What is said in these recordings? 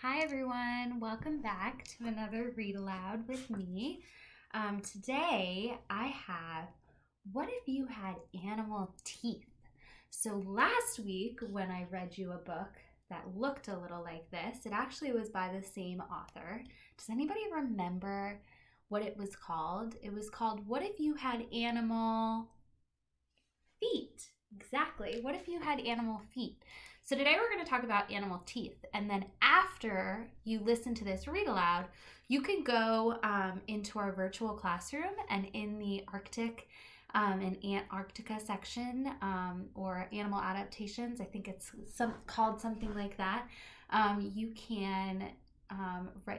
Hi everyone, welcome back to another Read Aloud with me. Today I have, what if you had animal teeth? So last week when I read you a book that looked a little like this, it actually was by the same author. Does anybody remember what it was called? It was called, What If You Had Animal Feet? Exactly. What if you had animal feet? So today we're going to talk about animal teeth. And then after you listen to this read aloud, you can go into our virtual classroom, and in the Arctic and Antarctica section or animal adaptations, I think it's called something like that, you can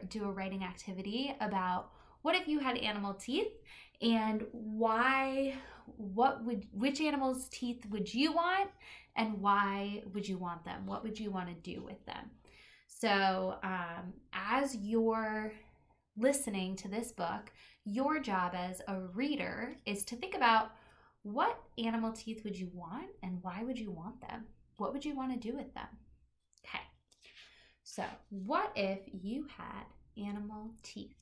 do a writing activity about what if you had animal teeth and which animal's teeth would you want and why would you want them? What would you want to do with them? So as you're listening to this book, your job as a reader is to think about what animal teeth would you want and why would you want them? What would you want to do with them? Okay, so what if you had animal teeth?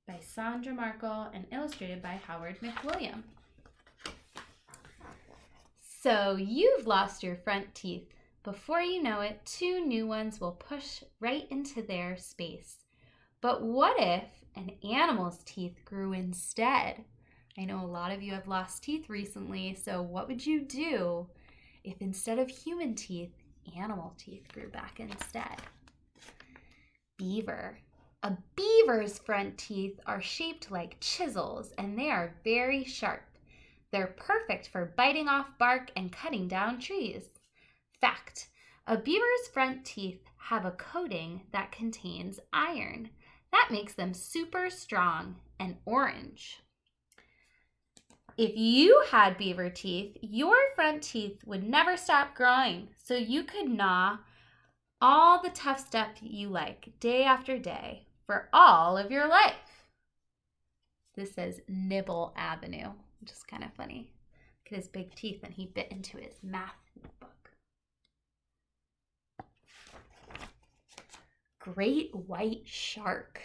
By Sandra, Markle, and illustrated by Howard McWilliam. So you've lost your front teeth. Before you know it, two new ones will push right into their space. But what if an animal's teeth grew instead? I know a lot of you have lost teeth recently, so what would you do if instead of human teeth, animal teeth grew back instead? Beaver. A beaver's front teeth are shaped like chisels, and they are very sharp. They're perfect for biting off bark and cutting down trees. Fact: a beaver's front teeth have a coating that contains iron. That makes them super strong and orange. If you had beaver teeth, your front teeth would never stop growing, so you could gnaw all the tough stuff you like day after day for all of your life. This says Nibble Avenue, which is kind of funny. Look at his big teeth, and he bit into his math book. Great white shark.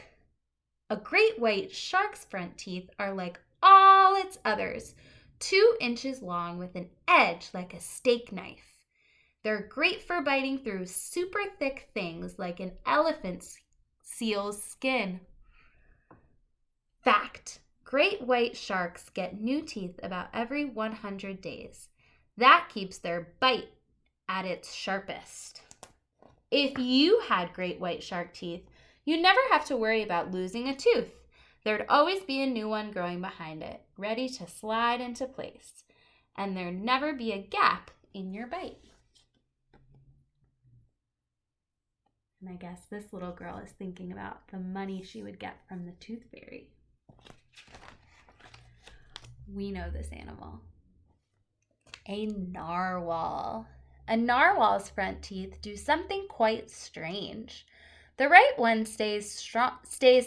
A great white shark's front teeth are like all its others, 2 inches long with an edge like a steak knife. They're great for biting through super thick things like an elephant seal's skin. Fact: great white sharks get new teeth about every 100 days. That keeps their bite at its sharpest. If you had great white shark teeth, you'd never have to worry about losing a tooth. There'd always be a new one growing behind it, ready to slide into place. And there'd never be a gap in your bite. And I guess this little girl is thinking about the money she would get from the tooth fairy. We know this animal. A narwhal. A narwhal's front teeth do something quite strange. The right one stays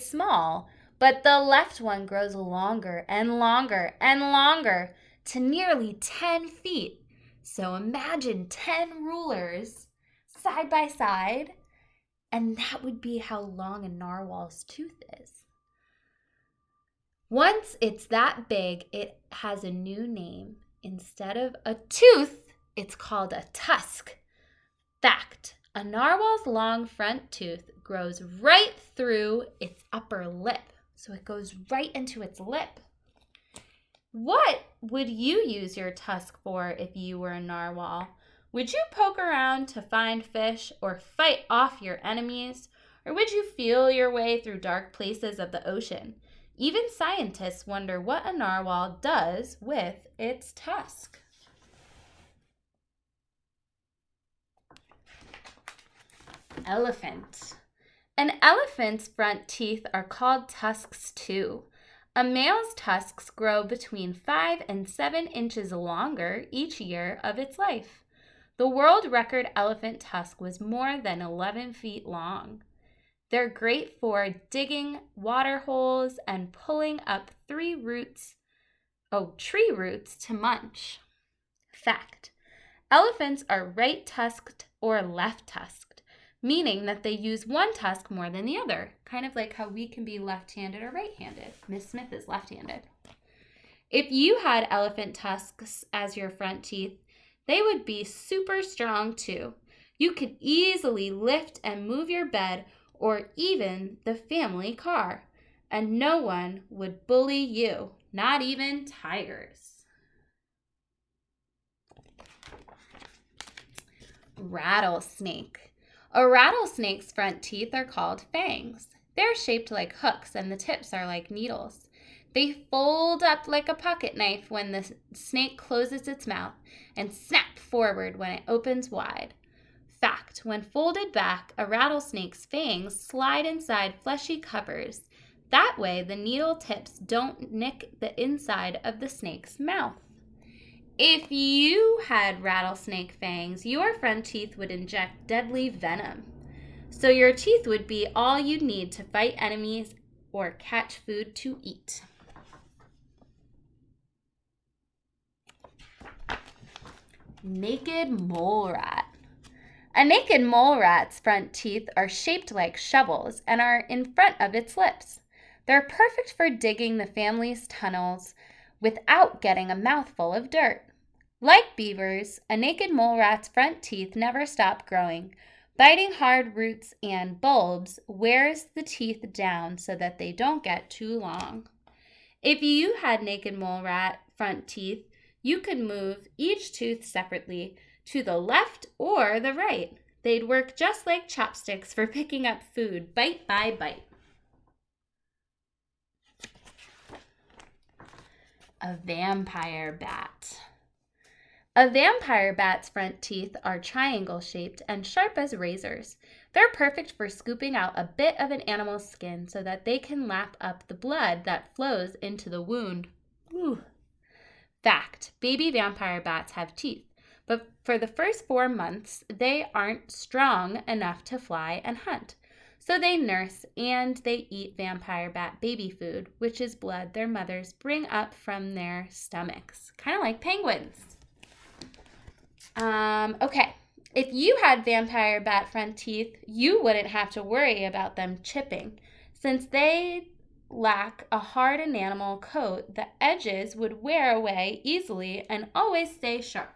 small, but the left one grows longer and longer and longer to nearly 10 feet. So imagine 10 rulers side by side, and that would be how long a narwhal's tooth is. Once it's that big, it has a new name. Instead of a tooth, it's called a tusk. Fact: a narwhal's long front tooth grows right through its upper lip. So it goes right into its lip. What would you use your tusk for if you were a narwhal? Would you poke around to find fish or fight off your enemies? Or would you feel your way through dark places of the ocean? Even scientists wonder what a narwhal does with its tusk. Elephant. An elephant's front teeth are called tusks too. A male's tusks grow between 5 and 7 inches longer each year of its life. The world record elephant tusk was more than 11 feet long. They're great for digging water holes and pulling up tree roots to munch. Fact: elephants are right-tusked or left-tusked. meaning that they use one tusk more than the other, kind of like how we can be left-handed or right-handed. Miss Smith is left-handed. If you had elephant tusks as your front teeth, they would be super strong too. You could easily lift and move your bed or even the family car, and no one would bully you, not even tigers. Rattlesnake. A rattlesnake's front teeth are called fangs. They're shaped like hooks and the tips are like needles. They fold up like a pocket knife when the snake closes its mouth and snap forward when it opens wide. Fact, when folded back, a rattlesnake's fangs slide inside fleshy covers. That way, the needle tips don't nick the inside of the snake's mouth. If you had rattlesnake fangs, your front teeth would inject deadly venom. So your teeth would be all you'd need to fight enemies or catch food to eat. Naked mole rat. A naked mole rat's front teeth are shaped like shovels and are in front of its lips. They're perfect for digging the family's tunnels without getting a mouthful of dirt. Like beavers, a naked mole rat's front teeth never stop growing. Biting hard roots and bulbs wears the teeth down so that they don't get too long. If you had naked mole rat front teeth, you could move each tooth separately to the left or the right. They'd work just like chopsticks for picking up food, bite by bite. A vampire bat. A vampire bat's front teeth are triangle-shaped and sharp as razors. They're perfect for scooping out a bit of an animal's skin so that they can lap up the blood that flows into the wound. Ooh. Fact, baby vampire bats have teeth, but for the first 4 months, they aren't strong enough to fly and hunt. So they nurse and they eat vampire bat baby food, which is blood their mothers bring up from their stomachs, kind of like penguins. Okay, if you had vampire bat front teeth, you wouldn't have to worry about them chipping. Since they lack a hard enamel coat, the edges would wear away easily and always stay sharp.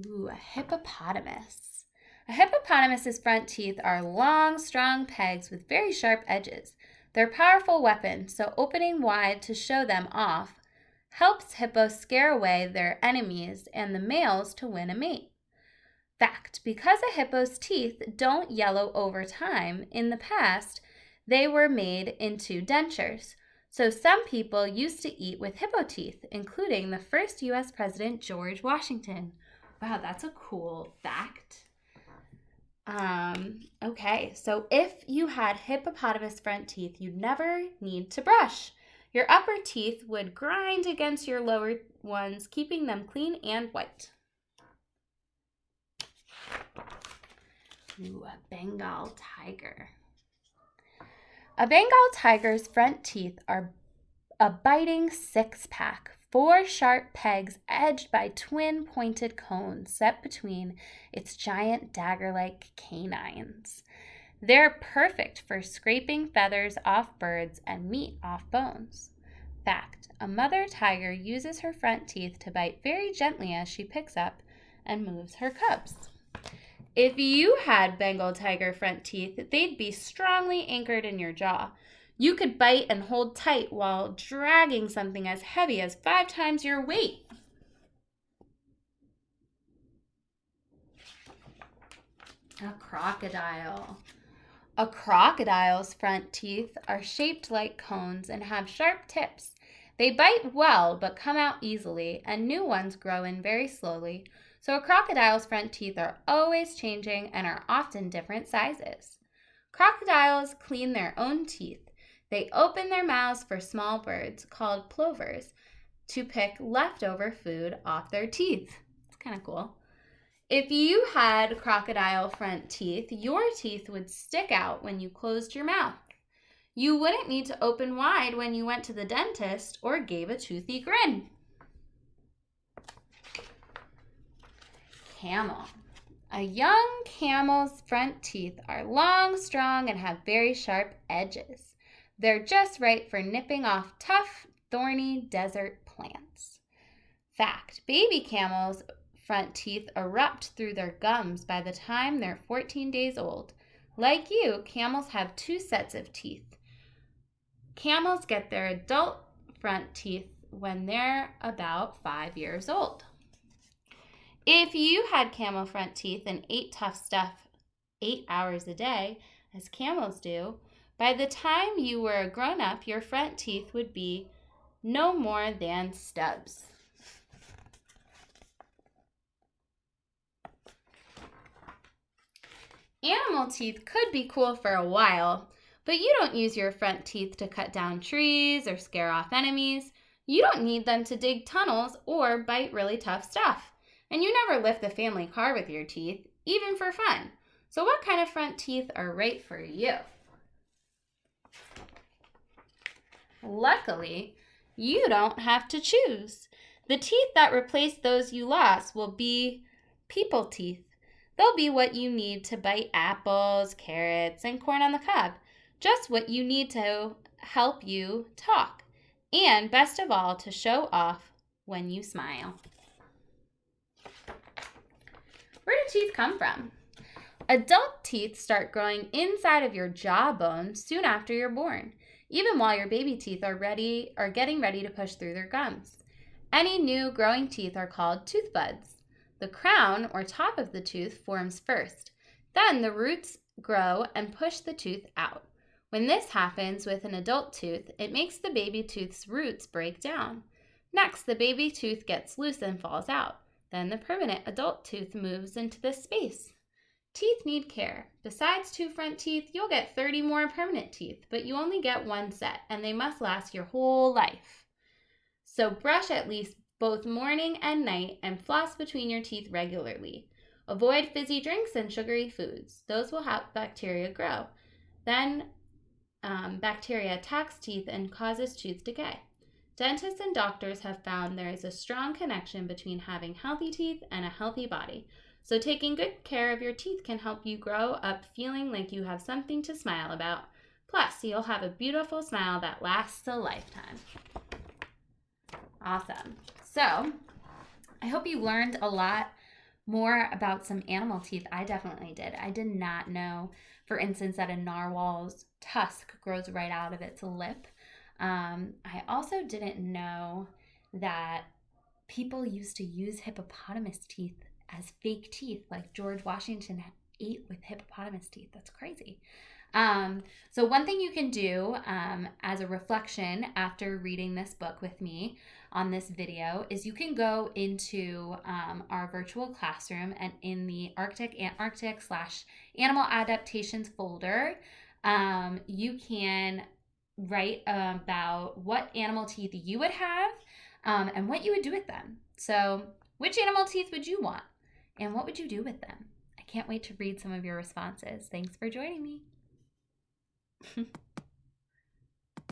Ooh, a hippopotamus. A hippopotamus's front teeth are long, strong pegs with very sharp edges. They're powerful weapons, so opening wide to show them off helps hippos scare away their enemies and the males to win a mate. Fact, because a hippo's teeth don't yellow over time, in the past, they were made into dentures. So some people used to eat with hippo teeth, including the first U.S. President, George Washington. Wow, that's a cool fact. Okay, so if you had hippopotamus front teeth, you'd never need to brush. Your upper teeth would grind against your lower ones, keeping them clean and white. Ooh, a Bengal tiger. A Bengal tiger's front teeth are a biting 6-pack, 4 sharp pegs edged by twin pointed cones set between its giant dagger-like canines. They're perfect for scraping feathers off birds and meat off bones. Fact, a mother tiger uses her front teeth to bite very gently as she picks up and moves her cubs. If you had Bengal tiger front teeth, they'd be strongly anchored in your jaw. You could bite and hold tight while dragging something as heavy as 5 times your weight. A crocodile. A crocodile's front teeth are shaped like cones and have sharp tips. They bite well but come out easily, and new ones grow in very slowly. So a crocodile's front teeth are always changing and are often different sizes. Crocodiles clean their own teeth. They open their mouths for small birds, called plovers, to pick leftover food off their teeth. It's kind of cool. If you had crocodile front teeth, your teeth would stick out when you closed your mouth. You wouldn't need to open wide when you went to the dentist or gave a toothy grin. camel. A young camel's front teeth are long, strong, and have very sharp edges. They're just right for nipping off tough, thorny desert plants. Fact, baby camels' front teeth erupt through their gums by the time they're 14 days old. Like you, camels have 2 sets of teeth. Camels get their adult front teeth when they're about 5 years old. If you had camel front teeth and ate tough stuff 8 hours a day, as camels do, by the time you were a grown-up, your front teeth would be no more than stubs. Animal teeth could be cool for a while, but you don't use your front teeth to cut down trees or scare off enemies. You don't need them to dig tunnels or bite really tough stuff. And you never lift the family car with your teeth, even for fun. So what kind of front teeth are right for you? Luckily, you don't have to choose. The teeth that replace those you lost will be people teeth. They'll be what you need to bite apples, carrots, and corn on the cob. Just what you need to help you talk. And best of all, to show off when you smile. Where do teeth come from? Adult teeth start growing inside of your jawbone soon after you're born, even while your baby teeth are getting ready to push through their gums. Any new growing teeth are called tooth buds. The crown, or top of the tooth, forms first. Then the roots grow and push the tooth out. When this happens with an adult tooth, it makes the baby tooth's roots break down. Next, the baby tooth gets loose and falls out. Then the permanent adult tooth moves into this space. Teeth need care. Besides 2 front teeth, you'll get 30 more permanent teeth, but you only get 1 set, and they must last your whole life. So brush at least both morning and night and floss between your teeth regularly. Avoid fizzy drinks and sugary foods. Those will help bacteria grow. Then bacteria attacks teeth and causes tooth decay. Dentists and doctors have found there is a strong connection between having healthy teeth and a healthy body. So taking good care of your teeth can help you grow up feeling like you have something to smile about. Plus, you'll have a beautiful smile that lasts a lifetime. Awesome. So, I hope you learned a lot more about some animal teeth. I definitely did. I did not know, for instance, that a narwhal's tusk grows right out of its lip. I also didn't know that people used to use hippopotamus teeth as fake teeth, like George Washington ate with hippopotamus teeth. That's crazy. So one thing you can do as a reflection after reading this book with me on this video is you can go into our virtual classroom, and in the Arctic/animal adaptations folder, you can write about what animal teeth you would have and what you would do with them. So which animal teeth would you want and what would you do with them? I can't wait to read some of your responses. Thanks for joining me.